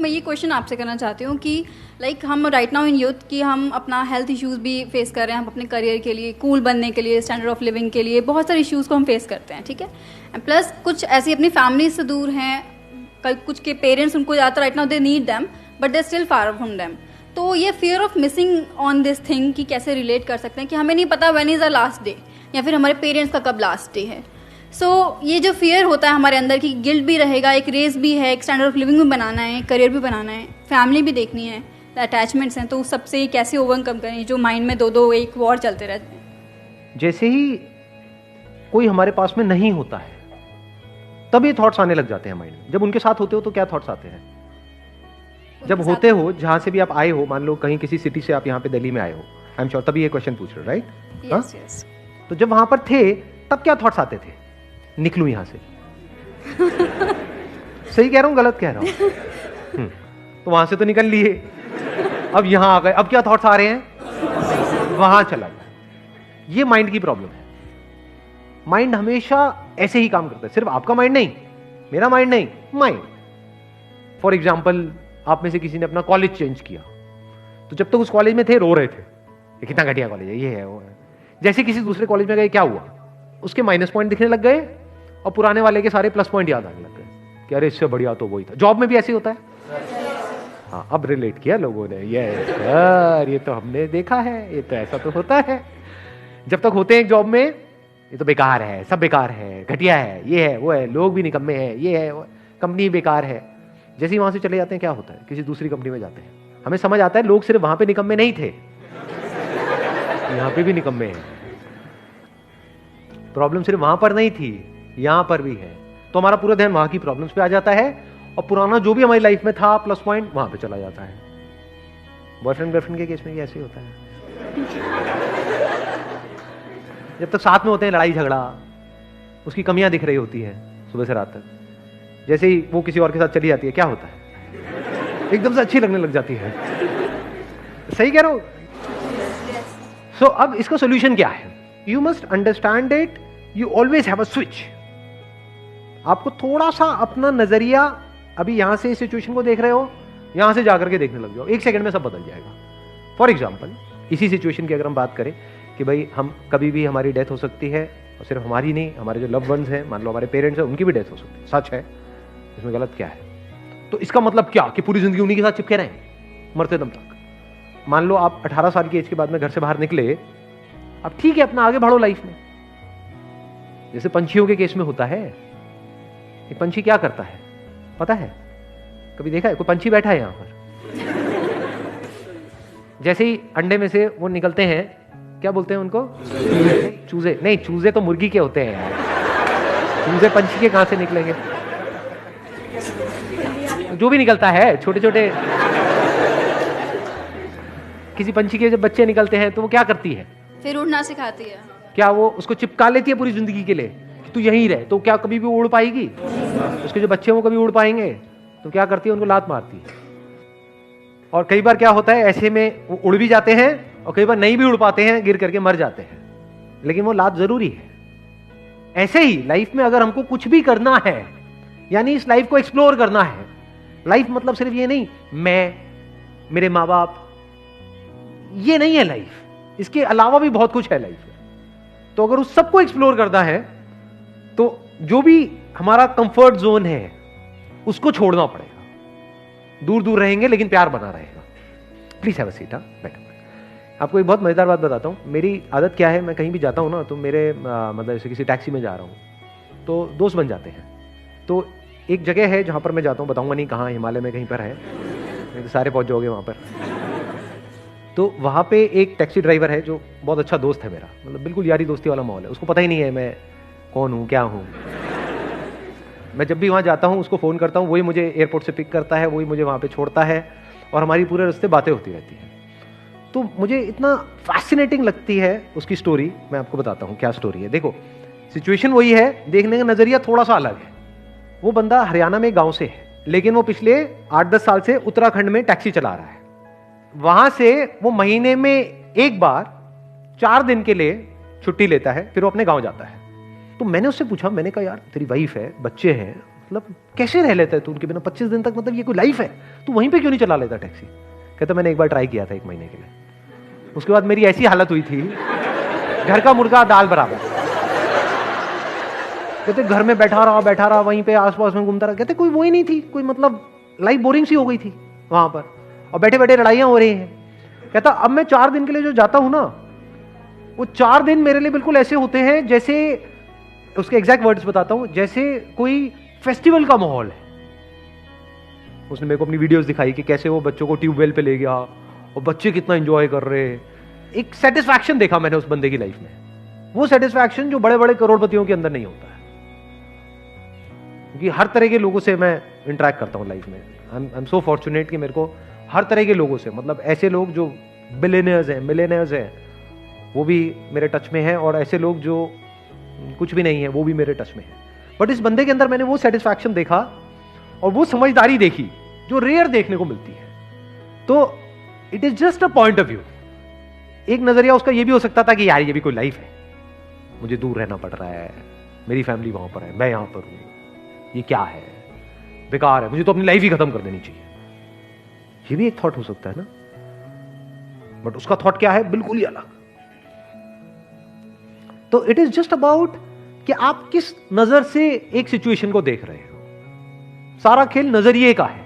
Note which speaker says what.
Speaker 1: मैं ये क्वेश्चन आपसे करना चाहती हूँ कि लाइक हम राइट नाउ इन यूथ कि हम अपना हेल्थ इश्यूज़ भी फेस कर रहे हैं, हम अपने करियर के लिए, कूल बनने के लिए, स्टैंडर्ड ऑफ लिविंग के लिए बहुत सारे इश्यूज़ को हम फेस करते हैं, ठीक है। प्लस कुछ ऐसी अपनी फैमिली से दूर हैं, कुछ के पेरेंट्स उनको ज़्यादातर right now they need them but they still far from them. तो ये fear of missing on this thing कि कैसे रिलेट कर सकते हैं कि हमें नहीं पता when is the last day या फिर हमारे पेरेंट्स का कब लास्ट डे है। सो ये जो फियर होता है हमारे अंदर की, गिल्ट भी रहेगा, एक रेस भी है, एक स्टैंडर्ड ऑफ लिविंग भी बनाना है, करियर भी बनाना है, फैमिली भी देखनी है, अटैचमेंट्स हैं, तो सबसे कैसे ओवरकम करें जो माइंड में दो एक वॉर चलते रहते हैं।
Speaker 2: जैसे ही कोई हमारे पास में नहीं होता है तब ये थॉट्स आने लग जाते हैं माइंड में। जब उनके साथ होते हो तो क्या थॉट्स आते हैं? जब होते हो, जहां से भी आप आए हो, मान लो कहीं किसी सिटी से आप यहाँ पे दिल्ली में आए हो, आई एम श्योर तभी ये क्वेश्चन पूछ रहे हो, राइट?
Speaker 1: यस।
Speaker 2: तो जब वहां पर थे तब क्या थॉट्स आते थे? निकलूं यहां से। सही कह रहा हूं, गलत कह रहा हूं? तो वहां से तो निकल लिए, अब यहां आ गए, अब क्या थॉट्स आ रहे हैं? वहां चला गया। ये माइंड की प्रॉब्लम है। माइंड हमेशा ऐसे ही काम करता है, सिर्फ आपका माइंड नहीं, मेरा माइंड नहीं, माइंड। फॉर एग्जाम्पल, आप में से किसी ने अपना कॉलेज चेंज किया, तो जब तक उस कॉलेज में थे रो रहे थे ये कितना घटिया कॉलेज है, ये है वो है। जैसे किसी दूसरे कॉलेज में गए, क्या हुआ? उसके माइनस पॉइंट दिखने लग गए और पुराने वाले के सारे प्लस पॉइंट याद आने लग गए कि अरे इससे बढ़िया तो वही था। जॉब में भी ऐसे ही होता है। हाँ, अब रिलेट किया लोगों ने, ये यार ये तो हमने देखा है, ये तो ऐसा तो होता है। जब तक होते हैं एक जॉब में, ये तो बेकार है, सब बेकार है, घटिया है, ये है वो है, लोग भी निकम्मे हैं, ये है कंपनी बेकार है। जैसे ही वहां से चले जाते हैं क्या होता है? किसी दूसरी कंपनी में जाते हैं, हमें समझ आता है लोग सिर्फ वहां पे निकम्मे नहीं थे, यहां पे भी निकम्मे हैं। प्रॉब्लम सिर्फ वहां पर नहीं थी, यहां पर भी है। तो हमारा पूरा ध्यान वहां की प्रॉब्लम्स पे आ जाता है और पुराना जो भी हमारी लाइफ में था प्लस पॉइंट वहां पे चला जाता है। बॉयफ्रेंड गर्लफ्रेंड के केस में ऐसे ही होता है। जब तक साथ में होते हैं, लड़ाई झगड़ा, उसकी कमियां दिख रही होती हैं सुबह से रात तक। जैसे ही वो किसी और के साथ चली जाती है, क्या होता है? एकदम से अच्छी लगने लग जाती है। सही कह रहा हूं? सो अब इसका सोल्यूशन क्या है? You must understand it, you always have a switch. आपको थोड़ा सा अपना नजरिया, अभी यहां से इस सिचुएशन को देख रहे हो, यहां से जाकर के देखने लग जाओ, एक सेकंड में सब बदल जाएगा। फॉर एग्जाम्पल, इसी सिचुएशन की अगर हम बात करें कि भाई हम कभी भी हमारी डेथ हो सकती है, और सिर्फ हमारी नहीं, हमारे जो लव वंस हैं, मान लो हमारे पेरेंट्स हैं, उनकी भी डेथ हो सकती है। सच है, इसमें गलत क्या है? तो इसका मतलब क्या कि पूरी जिंदगी उन्हीं के साथ चिपके रहें मरते दम तक? मान लो आप 18 साल की एज के बाद में घर से बाहर निकले, अब ठीक है, अपना आगे बढ़ो लाइफ में। जैसे पंछियों के केस में होता है। एक पंछी क्या करता है पता है? कभी देखा है? कोई पंछी बैठा है यहां पर? जैसे ही अंडे में से वो निकलते हैं, क्या बोलते हैं उनको? चूजे। नहीं, चूजे तो मुर्गी के होते हैं यार, चूजे पंछी के कहां से निकलेंगे? जो भी निकलता है, छोटे छोटे किसी पंछी के जब बच्चे निकलते हैं तो वो क्या करती है?
Speaker 1: फिर उड़ना सिखाती है।
Speaker 2: क्या वो उसको चिपका लेती है पूरी जिंदगी के लिए कि तू यहीं रहे? तो क्या कभी भी उड़ पाएगी? उसके जो बच्चे हैं वो कभी उड़ पाएंगे? तो क्या करती है? उनको लात मारती है। और कई बार क्या होता है, ऐसे में वो उड़ भी जाते हैं और कई बार नहीं भी उड़ पाते हैं, गिर करके मर जाते हैं, लेकिन वो लात जरूरी है। ऐसे ही लाइफ में अगर हमको कुछ भी करना है, यानी इस लाइफ को एक्सप्लोर करना है, लाइफ मतलब सिर्फ ये नहीं मैं, मेरे माँ बाप, ये नहीं है लाइफ, इसके अलावा भी बहुत कुछ है लाइफ में। तो अगर उस सबको एक्सप्लोर करना है तो जो भी हमारा कंफर्ट जोन है उसको छोड़ना पड़ेगा। दूर दूर रहेंगे लेकिन प्यार बना रहेगा। Please have a seat. बैठो। आपको एक बहुत मजेदार बात बताता हूँ। मेरी आदत क्या है, मैं कहीं भी जाता हूँ ना, तो मेरे मतलब जैसे किसी टैक्सी में जा रहा हूँ तो दोस्त बन जाते हैं। तो एक जगह है जहाँ पर मैं जाता हूँ, बताऊंगा नहीं कहाँ, हिमालय में कहीं पर है, नहीं तो सारे पहुँच जाओगे वहाँ पर। तो वहाँ पे एक टैक्सी ड्राइवर है जो बहुत अच्छा दोस्त है मेरा, मतलब बिल्कुल यारी दोस्ती वाला माहौल है। उसको पता ही नहीं है मैं कौन हूँ, क्या हूँ। मैं जब भी वहाँ जाता हूँ उसको फ़ोन करता हूँ, वही मुझे एयरपोर्ट से पिक करता है, वही मुझे वहाँ पे छोड़ता है और हमारी पूरे रास्ते बातें होती रहती हैं। तो मुझे इतना फैसिनेटिंग लगती है उसकी स्टोरी। मैं आपको बताता हूँ क्या स्टोरी है। देखो, सिचुएशन वही है, देखने का नज़रिया थोड़ा सा अलग है। वो बंदा हरियाणा में गाँव से है, लेकिन वो पिछले 8-10 साल से उत्तराखंड में टैक्सी चला रहा है। वहां से वो महीने में एक बार 4 दिन के लिए छुट्टी लेता है, फिर वो अपने गांव जाता है। तो मैंने उससे पूछा, मैंने कहा यार तेरी वाइफ है, बच्चे हैं, मतलब कैसे रह लेता है तू उनके बिना 25 दिन तक, मतलब ये कोई लाइफ है? तू वहीं पे क्यों नहीं चला लेता टैक्सी? कहता मैंने एक बार ट्राई किया था 1 महीने के लिए, उसके बाद मेरी ऐसी हालत हुई थी, घर का मुर्गा दाल बराबर। कहते घर में बैठा रहा वहीं पे आसपास में घूमता रहा। कहते कोई वो ही नहीं थी, कोई मतलब लाइफ बोरिंग सी हो गई थी वहां पर, और बैठे बैठे लड़ाइयां हो रही हैं। कहता अब मैं 4 दिन के लिए जो जाता हूं ना, वो 4 दिन मेरे लिए बिल्कुल ऐसे होते हैं जैसे, उसके एग्जैक्ट वर्ड्स बताता हूं, जैसे कोई फेस्टिवल का माहौल है। उसने मेरे को अपनी वीडियोस दिखाई कि कैसे वो बच्चों को ट्यूबवेल पे ले गया और बच्चे कितना एंजॉय कर रहे हैं। एक सेटिस्फैक्शन देखा मैंने उस बंदे की लाइफ में, वो सेटिस्फैक्शन जो बड़े बड़े करोड़पतियों के अंदर नहीं होता है। क्योंकि हर तरह के लोगों से मैं इंटरेक्ट करता हूं लाइफ में। आई एम सो फॉर्चुनेट कि मेरे को हर तरह के लोगों से, मतलब ऐसे लोग जो बिलियनियर्स हैं, मिलियनियर्स हैं, वो भी मेरे टच में हैं, और ऐसे लोग जो कुछ भी नहीं है वो भी मेरे टच में है। बट इस बंदे के अंदर मैंने वो सेटिस्फैक्शन देखा और वो समझदारी देखी जो रेयर देखने को मिलती है। तो it is just a point of view. एक नजरिया उसका ये भी हो सकता था कि यार ये भी कोई लाइफ है, मुझे दूर रहना पड़ रहा है, मेरी फैमिली वहां पर है, मैं यहां पर हूं, ये क्या है, बेकार है, मुझे तो अपनी लाइफ ही खत्म कर देनी चाहिए। ये भी एक थॉट हो सकता है ना, बट उसका थॉट क्या है, बिल्कुल ही अलग। तो इट इज जस्ट अबाउट कि आप किस नजर से एक सिचुएशन को देख रहे हो। सारा खेल नजरिए का है।